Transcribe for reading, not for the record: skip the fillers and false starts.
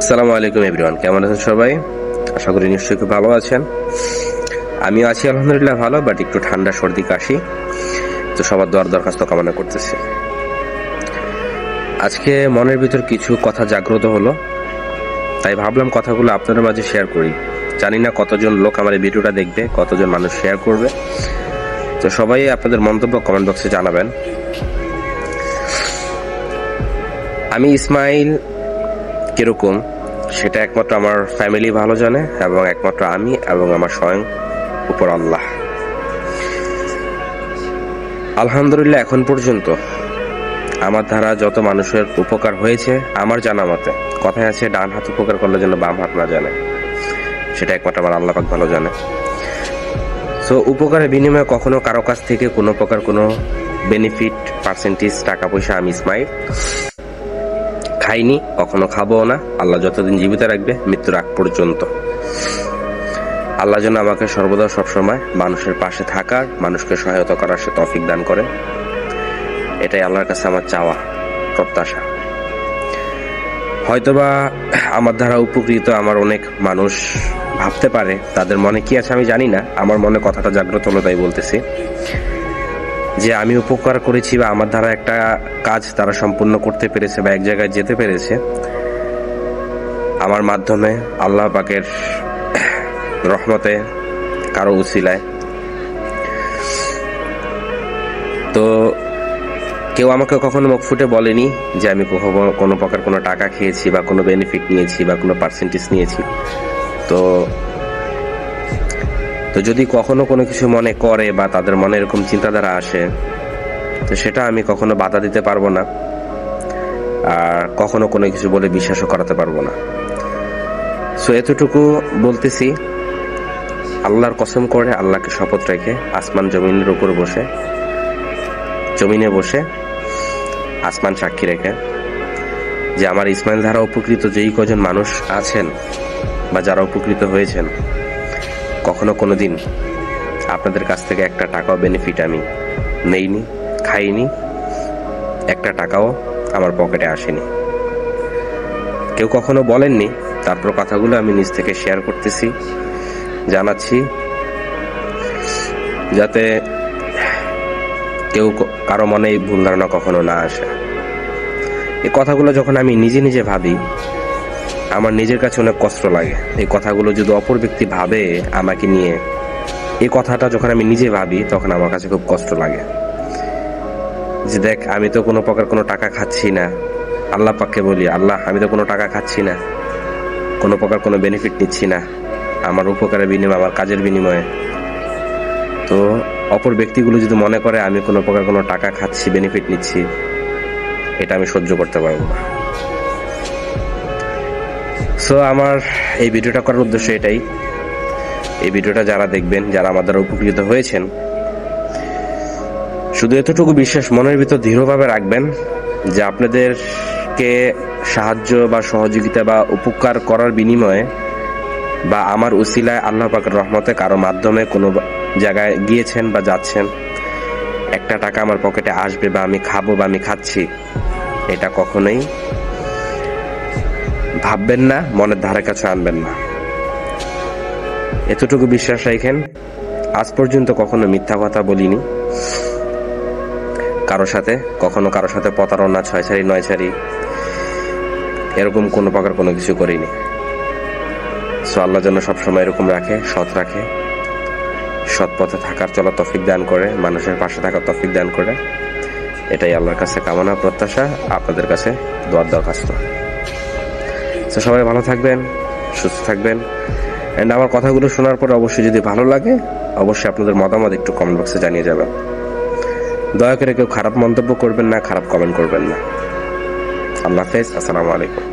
আসসালামু আলাইকুম এভরিওয়ান, কেমন আছেন সবাই? আশা করি নিশ্চয়ই খুব ভালো আছেন। আমিও আছি আলহামদুলিল্লাহ ভালো, বাট একটু ঠান্ডা সর্দি কাশি, তো সবার দরখাস্ত কামনা করতেছি। আজকে মনের ভিতর কিছু কথা জাগ্রত হলো, তাই ভাবলাম কথাগুলো আপনাদের মাঝে শেয়ার করি। জানি না কতজন লোক আমার এই ভিডিওটা দেখবে, কতজন মানুষ শেয়ার করবে, তো সবাই আপনাদের মন্তব্য কমেন্ট বক্সে জানাবেন। আমি ইসমাইল কিরকম সেটা একমাত্র আমার ফ্যামিলি ভালো জানে, এবং একমাত্র আমি এবং আমার স্বয়ং উপর আল্লাহ। আলহামদুলিল্লাহ এখন পর্যন্ত আমার দ্বারা যত মানুষের উপকার হয়েছে, আমার জানা মতে কথায় আছে ডান হাত উপকার করলে যেন বাম হাত না জানে, সেটা একমাত্র আমার আল্লাহ পাক ভালো জানে। সো উপকারের বিনিময়ে কখনো কারো কাছ থেকে কোনো প্রকার কোনো বেনিফিট, পার্সেন্টেজ, টাকা পয়সা আমি ইসমাইল খাইনি, কখনো খাবো না। আল্লাহ যতদিন জীবিত রাখবে মৃত্যুর আগ পর্যন্ত। আল্লাহ যেন আমাকে সর্বদা সবসময় মানুষের পাশে থাকার, মানুষকে সহায়তা করার সে তৌফিক দান করে, এটাই আল্লাহর কাছে আমার চাওয়া, প্রত্যাশা। হয়তোবা আমার দ্বারা উপকৃত আমার অনেক মানুষ ভাবতে পারে, তাদের মনে কি আছে আমি জানি না, আমার মনে কথাটা জাগ্রত হলো তাই বলতেছি, যে আমি উপকার করেছি বা আমার দ্বারা একটা কাজ তারা সম্পূর্ণ করতে পেরেছে বা এক জায়গায় যেতে পেরেছে আমার মাধ্যমে, আল্লাহ পাকের রহমতে, কারো উসিলায়। তো কেউ আমাকে কখনো মুখ ফুটে বলেনি যে আমি কোনো প্রকার কোনো টাকা খেয়েছি বা কোনো বেনিফিট নিয়েছি বা কোনো পার্সেন্টেজ নিয়েছি। তো যদি কখনো কোনো কিছু মনে করে বা তাদের মনে এরকম চিন্তাধারা আসে, তো সেটা আমি কখনো বাধা দিতে পারবো না, আর কখনো কোনো কিছু বলে বিশ্বাসও করাতে পারবো না। সো এতটুকু বলতেছি, আল্লাহর কসম করে, আল্লাহকে শপথ রেখে, আসমান জমিনের উপর বসে, জমিনে বসে আসমান সাক্ষী রেখে, যে আমার ইসমাইল দ্বারা উপকৃত যেই কজন মানুষ আছেন বা যারা উপকৃত হয়েছেন, কখনো কোনো দিন আপনাদের কাছ থেকে একটা টাকাও বেনিফিট আমি নেইনি, খাইনি, একটা টাকাও আমার পকেটে আসেনি। কেউ কখনো বলেননি, তারপর কথাগুলো আমি নিজ থেকে শেয়ার করতেছি, জানাচ্ছি, যাতে কেউ কারো মনে ভুল ধারণা কখনো না আসে। এই কথাগুলো যখন আমি নিজে নিজে ভাবি, আমার নিজের কাছে অনেক কষ্ট লাগে। এই কথাগুলো যদি অপর ব্যক্তি ভাবে আমাকে নিয়ে, এই কথাটা যখন আমি নিজে ভাবি, তখন আমার কাছে খুব কষ্ট লাগে যে দেখ, আমি তো কোনো প্রকার কোনো টাকা খাচ্ছি না। আল্লাহ পাককে বলি, আল্লাহ আমি তো কোনো টাকা খাচ্ছি না, কোনো প্রকার কোনো বেনিফিট নিচ্ছি না, আমার উপকারের বিনিময়ে, আমার কাজের বিনিময়ে। তো অপর ব্যক্তিগুলো যদি মনে করে আমি কোনো প্রকার কোনো টাকা খাচ্ছি, বেনিফিট নিচ্ছি, এটা আমি সহ্য করতে পারবো না। সো আমার এই ভিডিওটা করার উদ্দেশ্য এটাই। এই ভিডিওটা যারা দেখবেন, যারা আমাদের উপকৃত হয়েছেন, শুধু এতটুকু বিশ্বাস মনের ভিতর দৃঢ়ভাবে রাখবেন যে আপনাদেরকে সাহায্য বা সহযোগিতা বা উপকার করার বিনিময়ে বা আমার উসিলায়, আল্লাহ পাকের রহমতে কারো মাধ্যমে কোনো জায়গায় গিয়েছেন বা যাচ্ছেন, একটা টাকা আমার পকেটে আসবে বা আমি খাবো বা আমি খাচ্ছি, এটা কখনোই ভাববেন না, মনের ধারে কাছে আনবেন না। এতটুকু বিশ্বাস রাখেন। আজ পর্যন্ত কখনো মিথ্যা কথা বলিনি কারো সাথে, কখনো কারো সাথে প্রতারণা, ছয়ছাড়ি, নয়ছাড়ি, এরকম কোনো প্রকার কোনো কিছু করিনি। সো আল্লাহ যেন সবসময় এরকম রাখে, সৎ রাখে, সৎ পথে থাকার চলা তৌফিক দান করে, মানুষের পাশে থাকার তৌফিক দান করে, এটাই আল্লাহর কাছে কামনা, প্রত্যাশা, আপনাদের কাছে দোয়ার দরখাস্ত। তো সবাই ভালো থাকবেন, সুস্থ থাকবেন। অ্যান্ড আমার কথাগুলো শোনার পরে অবশ্যই যদি ভালো লাগে, অবশ্যই আপনাদের মতামত একটু কমেন্ট বক্সে জানিয়ে যাবেন। দয়া করে কেউ খারাপ মন্তব্য করবেন না, খারাপ কমেন্ট করবেন না। আল্লাহ হাফেজ, আসসালামু আলাইকুম।